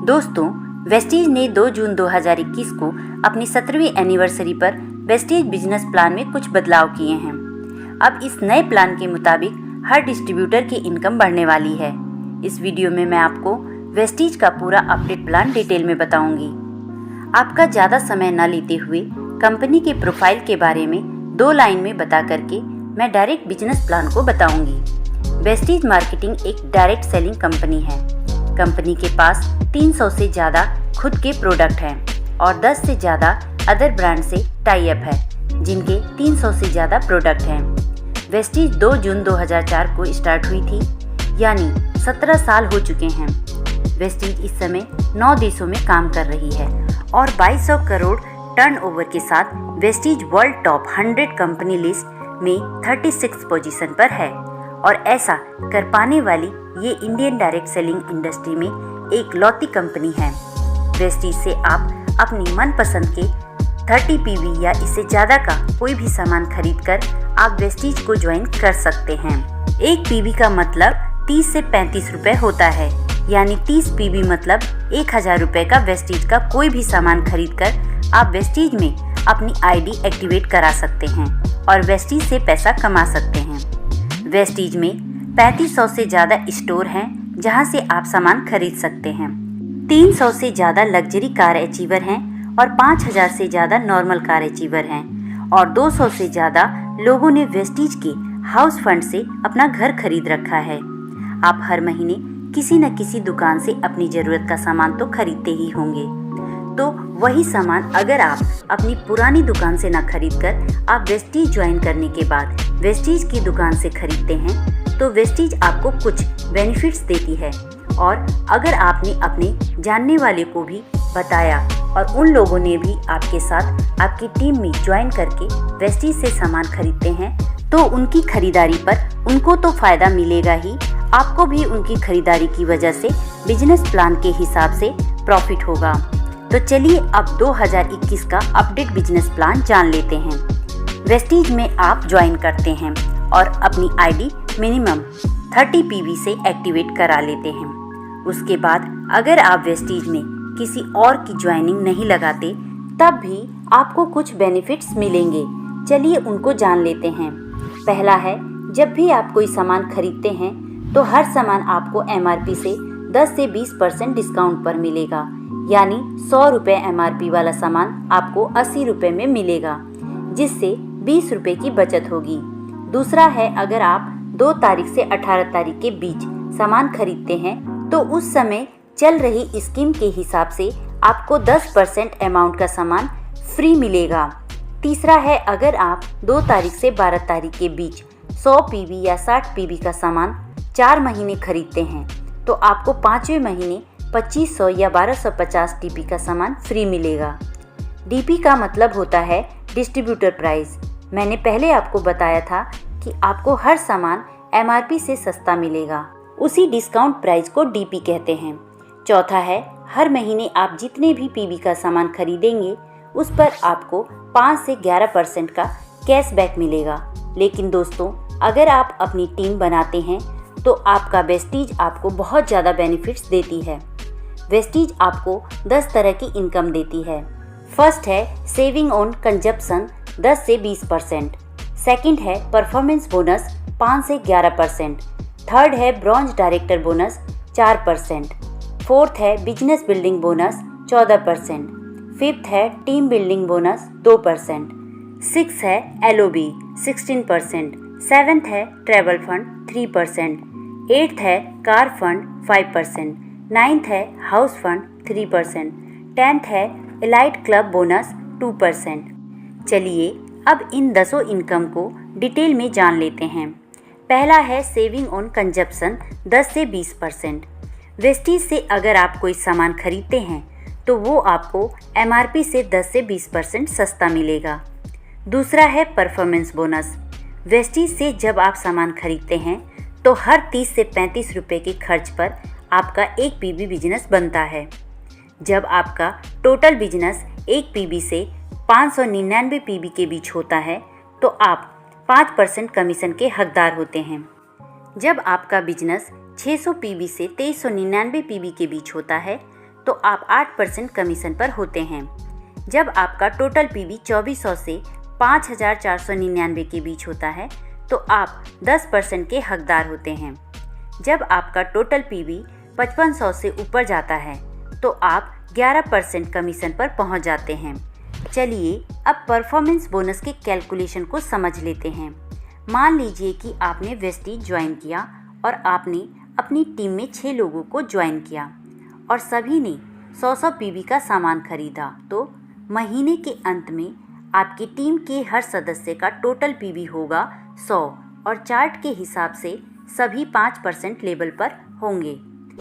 दोस्तों, वेस्टीज ने 2 जून 2021 को अपनी 17वीं एनिवर्सरी पर वेस्टीज बिजनेस प्लान में कुछ बदलाव किए हैं। अब इस नए प्लान के मुताबिक हर डिस्ट्रीब्यूटर की इनकम बढ़ने वाली है। इस वीडियो में मैं आपको वेस्टीज का पूरा अपडेट प्लान डिटेल में बताऊंगी। आपका ज़्यादा समय न लेते हुए कंपनी के प्रोफाइल के बारे में 2 लाइन में बता करके मैं डायरेक्ट बिजनेस प्लान को बताऊंगी। वेस्टीज मार्केटिंग एक डायरेक्ट सेलिंग कंपनी है। कंपनी के पास 300 से ज़्यादा खुद के प्रोडक्ट हैं और 10 से ज़्यादा अदर ब्रांड से टाई अप है, जिनके 300 से ज़्यादा प्रोडक्ट हैं। वेस्टीज 2 जून 2004 को स्टार्ट हुई थी, यानी 17 साल हो चुके हैं। वेस्टीज इस समय 9 देशों में काम कर रही है और 2200 करोड़ टर्नओवर के साथ Vestige world top 100 company list में 36 पोजीशन पर है और ऐसा कर पाने वाली ये इंडियन डायरेक्ट सेलिंग इंडस्ट्री में एक लौती कंपनी है। वेस्टीज से आप अपनी मनपसंद के 30 पीवी या इससे ज़्यादा का कोई भी सामान खरीदकर आप वेस्टीज को ज्वाइन कर सकते हैं। एक पीवी का मतलब 30 से 35 रुपए होता है, यानी 30 पीवी मतलब 1000 रुपए का वेस्टीज का कोई भी सामान खरीदकर आप वेस्टीज में अपनी आईडी एक्टिवेट करा सकते हैं और वेस्टीज से पैसा कमा सकते हैं। वेस्टीज में 3500 से ज़्यादा स्टोर हैं जहां से आप सामान खरीद सकते हैं। 300 से ज़्यादा लग्जरी कार अचीवर हैं और 5000 से ज़्यादा नॉर्मल कार अचीवर हैं और 200 से ज़्यादा लोगों ने वेस्टीज के हाउस फंड से अपना घर खरीद रखा है। आप हर महीने किसी न किसी दुकान से अपनी ज़रूरत का सामान तो खरीदते ही होंगे, तो वही सामान अगर आप अपनी पुरानी दुकान से ना खरीद कर आप वेस्टीज ज्वाइन करने के बाद वेस्टीज की दुकान से खरीदते हैं तो वेस्टीज आपको कुछ बेनिफिट्स देती है। और अगर आपने अपने जानने वाले को भी बताया और उन लोगों ने भी आपके साथ आपकी टीम में ज्वाइन करके वेस्टीज से सामान खरीदते हैं तो उनकी खरीदारी पर उनको तो फ़ायदा मिलेगा ही, आपको भी उनकी खरीदारी की वजह से बिजनेस प्लान के हिसाब से प्रॉफिट होगा। तो चलिए अब 2021 का अपडेट बिजनेस प्लान जान लेते हैं। वेस्टीज में आप ज्वाइन करते हैं और अपनी आईडी मिनिमम 30 पीवी से एक्टिवेट करा लेते हैं। उसके बाद अगर आप वेस्टीज में किसी और की ज्वाइनिंग नहीं लगाते तब भी आपको कुछ बेनिफिट्स मिलेंगे। चलिए उनको जान लेते हैं। पहला है, जब भी आप कोई सामान खरीदते हैं तो हर सामान आपको एमआरपी से 10 से 20% डिस्काउंट पर मिलेगा, यानी 100 रुपये एमआरपी वाला सामान आपको 80 रुपये में मिलेगा, जिससे 20 रुपये की बचत होगी। दूसरा है, अगर आप 2 तारीख से 18 तारीख के बीच सामान खरीदते हैं तो उस समय चल रही स्कीम के हिसाब से आपको 10% अमाउंट का सामान फ्री मिलेगा। तीसरा है, अगर आप 2 तारीख से 12 तारीख के बीच 100 पीवी या 60 पीवी का सामान 4 महीने खरीदते हैं तो आपको 5वें महीने 2500 या 1250 डीपी का सामान फ्री मिलेगा। डीपी का मतलब होता है डिस्ट्रीब्यूटर प्राइस। मैंने पहले आपको बताया था कि आपको हर सामान एमआरपी से सस्ता मिलेगा, उसी डिस्काउंट प्राइस को डीपी कहते हैं। चौथा है, हर महीने आप जितने भी पीवी का सामान खरीदेंगे उस पर आपको 5 से 11% का कैशबैक मिलेगा। लेकिन दोस्तों, अगर आप अपनी टीम बनाते हैं तो आपका वेस्टीज आपको बहुत ज़्यादा बेनिफिट्स देती है। वेस्टीज आपको 10 तरह की इनकम देती है। फर्स्ट है सेविंग ऑन कंजप्शन 10 से 20%। सेकंड है परफॉर्मेंस बोनस 5 से 11%। थर्ड है ब्रॉन्ज डायरेक्टर बोनस 4%। फोर्थ है बिजनेस बिल्डिंग बोनस 14%। फिफ्थ है टीम बिल्डिंग बोनस 2%। सिक्स है एलओबी 16%। सेवेंथ है ट्रैवल फंड 3%। एट्थ है कार फंड 5%। नाइन्थ है हाउस फंड 3%। 10th है एलाइट क्लब बोनस 2%। चलिए अब इन 10 इनकम को डिटेल में जान लेते हैं। पहला है सेविंग ऑन कंजप्शन 10 से 20%। वेस्टीज से अगर आप कोई सामान खरीदते हैं तो वो आपको एमआरपी से 10 से 20% सस्ता मिलेगा। दूसरा है परफॉर्मेंस बोनस। वेस्टीज से जब आप सामान खरीदते हैं तो हर 30 से 35 रुपये के खर्च पर आपका एक पीवी बिजनेस बनता है। जब आपका टोटल बिजनेस एक पीवी से 599 पीवी के बीच होता है तो आप 5% कमीशन के हकदार होते हैं। जब आपका बिजनेस 600 पीवी से 2399 पीवी के बीच होता है तो आप 8% कमीशन पर होते हैं। जब आपका टोटल पीवी 2400 से 5499 के बीच होता है तो आप 10% के हकदार होते हैं। जब आपका टोटल पीवी 5500 से ऊपर जाता है तो आप 11% कमीशन पर पहुंच जाते हैं। चलिए अब परफॉर्मेंस बोनस के कैलकुलेशन को समझ लेते हैं। मान लीजिए कि आपने वेस्टीज ज्वाइन किया और आपने अपनी टीम में 6 लोगों को ज्वाइन किया और सभी ने 100 पीवी का सामान खरीदा, तो महीने के अंत में आपकी टीम के हर सदस्य का टोटल पीवी होगा 100 और चार्ट के हिसाब से सभी 5% लेवल पर होंगे,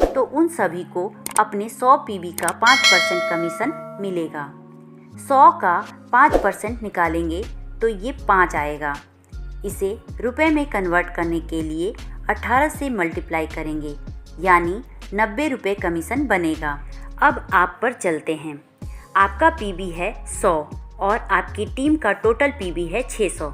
तो उन सभी को अपने 100 पीवी का 5% कमीशन मिलेगा। 100 का 5% निकालेंगे तो ये 5 आएगा। इसे रुपए में कन्वर्ट करने के लिए 18 से मल्टीप्लाई करेंगे, यानी 90 रुपये कमीशन बनेगा। अब आप पर चलते हैं। आपका पीवी है 100 और आपकी टीम का टोटल पीवी है 600,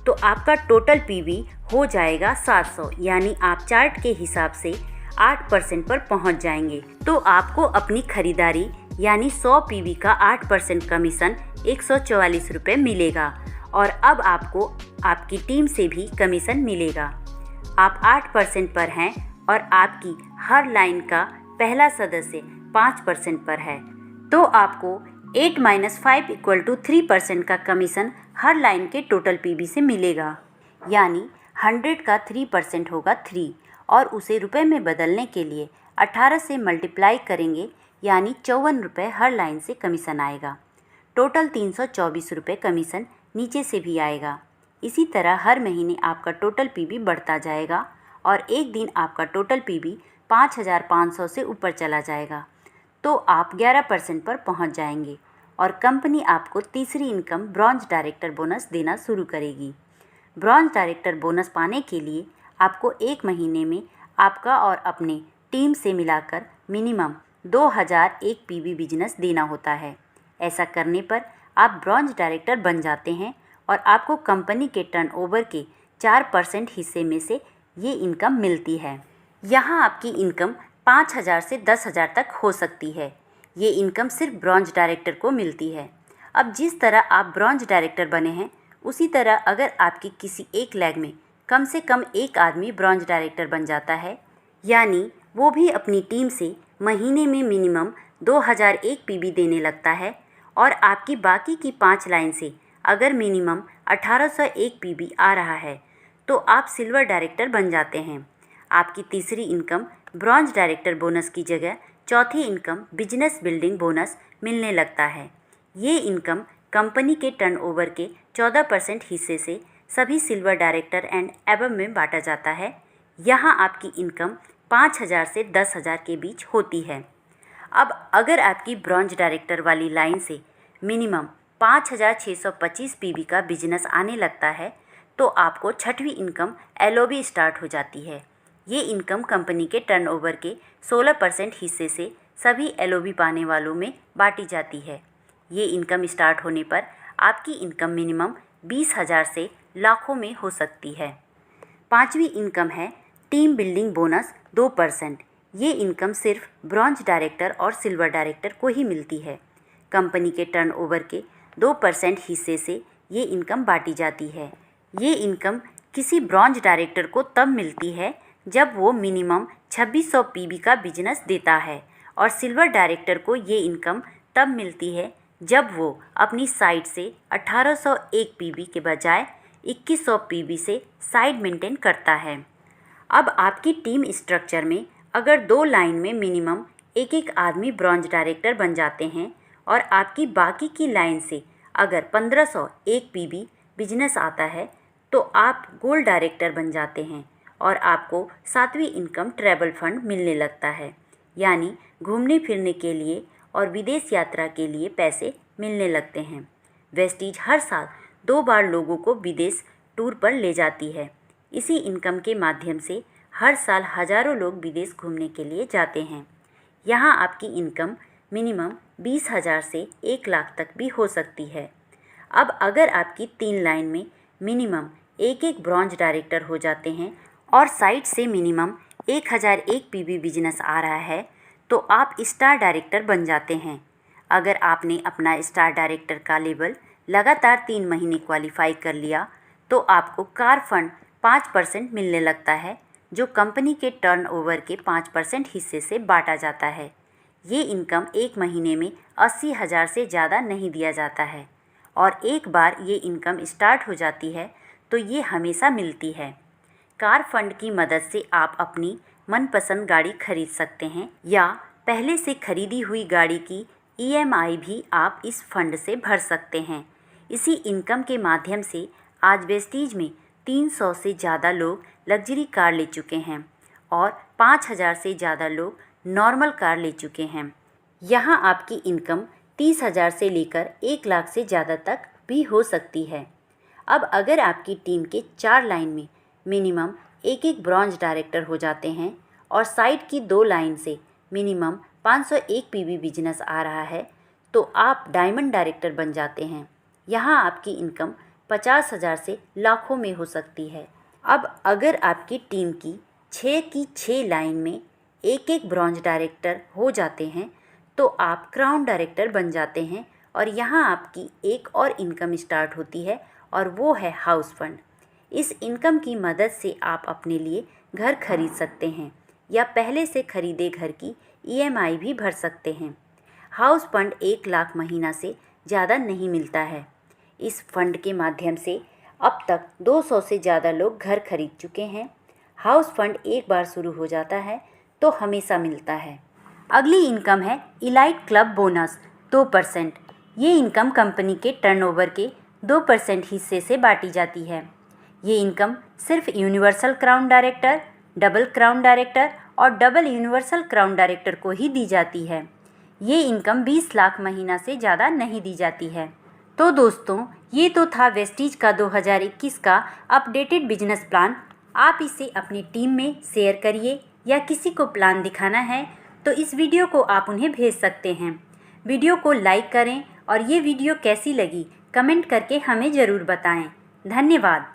तो आपका टोटल पीवी हो जाएगा 700, यानी आप चार्ट के हिसाब से 8% पर पहुंच जाएंगे। तो आपको अपनी खरीदारी यानी 100 पीवी का 8% कमीशन 144 रुपये मिलेगा और अब आपको आपकी टीम से भी कमीशन मिलेगा। आप 8% पर हैं और आपकी हर लाइन का पहला सदस्य 5% पर है, तो आपको 8 - 5 = 3% का कमीशन हर लाइन के टोटल पीवी से मिलेगा, यानी 100 का 3% होगा 3 और उसे रुपए में बदलने के लिए 18 से मल्टीप्लाई करेंगे, यानी 54 रुपये हर लाइन से कमीशन आएगा। टोटल 324 रुपये कमीशन नीचे से भी आएगा। इसी तरह हर महीने आपका टोटल पीवी बढ़ता जाएगा और एक दिन आपका टोटल पीवी 5500 से ऊपर चला जाएगा, तो आप 11% पर पहुंच जाएंगे और कंपनी आपको तीसरी इनकम ब्रॉन्ज डायरेक्टर बोनस देना शुरू करेगी। ब्रॉन्ज डायरेक्टर बोनस पाने के लिए आपको एक महीने में आपका और अपने टीम से मिलाकर मिनिमम 2001 पीवी बिजनेस देना होता है। ऐसा करने पर आप ब्रॉन्ज डायरेक्टर बन जाते हैं और आपको कंपनी के टर्नओवर के 4% हिस्से में से ये इनकम मिलती है। यहाँ आपकी इनकम 5000 से 10,000 तक हो सकती है। ये इनकम सिर्फ ब्रॉन्ज डायरेक्टर को मिलती है। अब जिस तरह आप ब्रॉन्ज डायरेक्टर बने हैं, उसी तरह अगर आपकी किसी एक लैग में कम से कम एक आदमी ब्रॉन्ज डायरेक्टर बन जाता है, यानी वो भी अपनी टीम से महीने में मिनिमम 2001 पीवी देने लगता है और आपकी बाकी की 5 लाइन से अगर मिनिमम 1801 पीवी आ रहा है, तो आप सिल्वर डायरेक्टर बन जाते हैं। आपकी तीसरी इनकम ब्रॉन्ज डायरेक्टर बोनस की जगह चौथी इनकम बिजनेस बिल्डिंग बोनस मिलने लगता है। ये इनकम कंपनी के टर्नओवर के 14% हिस्से से सभी सिल्वर डायरेक्टर एंड एबव में बांटा जाता है। यहाँ आपकी इनकम 5000 से 10,000 के बीच होती है। अब अगर आपकी ब्रॉन्ज डायरेक्टर वाली लाइन से मिनिमम 5625 पीवी का बिजनेस आने लगता है, तो आपको छठवीं इनकम एलओबी स्टार्ट हो जाती है। ये इनकम कंपनी के टर्नओवर के 16% हिस्से से सभी एलओबी पाने वालों में बांटी जाती है। ये इनकम स्टार्ट होने पर आपकी इनकम मिनिमम 20,000 से लाखों में हो सकती है। पांचवी इनकम है टीम बिल्डिंग बोनस 2%। ये इनकम सिर्फ ब्रॉन्ज डायरेक्टर और सिल्वर डायरेक्टर को ही मिलती है। कंपनी के टर्नओवर के 2% हिस्से से ये इनकम बांटी जाती है। ये इनकम किसी ब्रॉन्ज डायरेक्टर को तब मिलती है जब वो मिनिमम 2600 पीवी का बिजनेस देता है और सिल्वर डायरेक्टर को ये इनकम तब मिलती है जब वो अपनी साइड से 1801 पीवी के बजाय 2100 पीवी से साइड मेंटेन करता है। अब आपकी टीम स्ट्रक्चर में अगर 2 लाइन में मिनिमम एक आदमी ब्रॉन्ज डायरेक्टर बन जाते हैं और आपकी बाकी की लाइन से अगर 1501 पीवी बिजनेस आता है, तो आप गोल्ड डायरेक्टर बन जाते हैं और आपको 7वीं इनकम ट्रैवल फंड मिलने लगता है, यानी घूमने फिरने के लिए और विदेश यात्रा के लिए पैसे मिलने लगते हैं। वेस्टीज हर साल 2 बार लोगों को विदेश टूर पर ले जाती है। इसी इनकम के माध्यम से हर साल हज़ारों लोग विदेश घूमने के लिए जाते हैं। यहाँ आपकी इनकम मिनिमम 20,000 से 1 लाख तक भी हो सकती है। अब अगर आपकी 3 लाइन में मिनिमम एक ब्रॉन्ज डायरेक्टर हो जाते हैं और साइट से मिनिमम 1001 पीवी बिजनेस आ रहा है, तो आप स्टार डायरेक्टर बन जाते हैं। अगर आपने अपना स्टार डायरेक्टर का लेवल लगातार 3 महीने क्वालिफाई कर लिया तो आपको कार फंड 5% मिलने लगता है, जो कंपनी के टर्नओवर के 5% हिस्से से बांटा जाता है। ये इनकम एक महीने में 80,000 से ज़्यादा नहीं दिया जाता है और एक बार ये इनकम स्टार्ट हो जाती है तो ये हमेशा मिलती है। कार फंड की मदद से आप अपनी मनपसंद गाड़ी खरीद सकते हैं या पहले से खरीदी हुई गाड़ी की EMI भी आप इस फंड से भर सकते हैं। इसी इनकम के माध्यम से आज वेस्टीज में 300 से ज़्यादा लोग लग्जरी कार ले चुके हैं और 5,000 से ज़्यादा लोग नॉर्मल कार ले चुके हैं। यहाँ आपकी इनकम 30,000 से लेकर 1 लाख से ज़्यादा तक भी हो सकती है। अब अगर आपकी टीम के 4 लाइन में मिनिमम एक ब्रॉन्ज डायरेक्टर हो जाते हैं और साइड की 2 लाइन से मिनिमम 501 PV बिजनेस आ रहा है तो आप डायमंड डायरेक्टर बन जाते हैं। यहाँ आपकी इनकम 50,000 से लाखों में हो सकती है। अब अगर आपकी टीम की 6 लाइन में एक ब्रॉन्ज डायरेक्टर हो जाते हैं तो आप क्राउन डायरेक्टर बन जाते हैं और यहाँ आपकी एक और इनकम स्टार्ट होती है और वो है हाउस फंड। इस इनकम की मदद से आप अपने लिए घर खरीद सकते हैं या पहले से खरीदे घर की EMI भी भर सकते हैं। हाउस फंड 1 लाख महीना से ज़्यादा नहीं मिलता है। इस फंड के माध्यम से अब तक 200 से ज़्यादा लोग घर खरीद चुके हैं। हाउस फंड एक बार शुरू हो जाता है तो हमेशा मिलता है। अगली इनकम है इलाइट क्लब बोनस 2%। ये इनकम कंपनी के टर्नओवर के 2% हिस्से से बांटी जाती है। ये इनकम सिर्फ universal crown director, double crown director और डबल यूनिवर्सल क्राउन डायरेक्टर को ही दी जाती है। ये इनकम 20 लाख महीना से ज़्यादा नहीं दी जाती है। तो दोस्तों, ये तो था वेस्टीज का 2021 का अपडेटेड बिजनेस प्लान। आप इसे अपनी टीम में शेयर करिए या किसी को प्लान दिखाना है तो इस वीडियो को आप उन्हें भेज सकते हैं। वीडियो को लाइक करें और ये वीडियो कैसी लगी कमेंट करके हमें ज़रूर बताएं। धन्यवाद।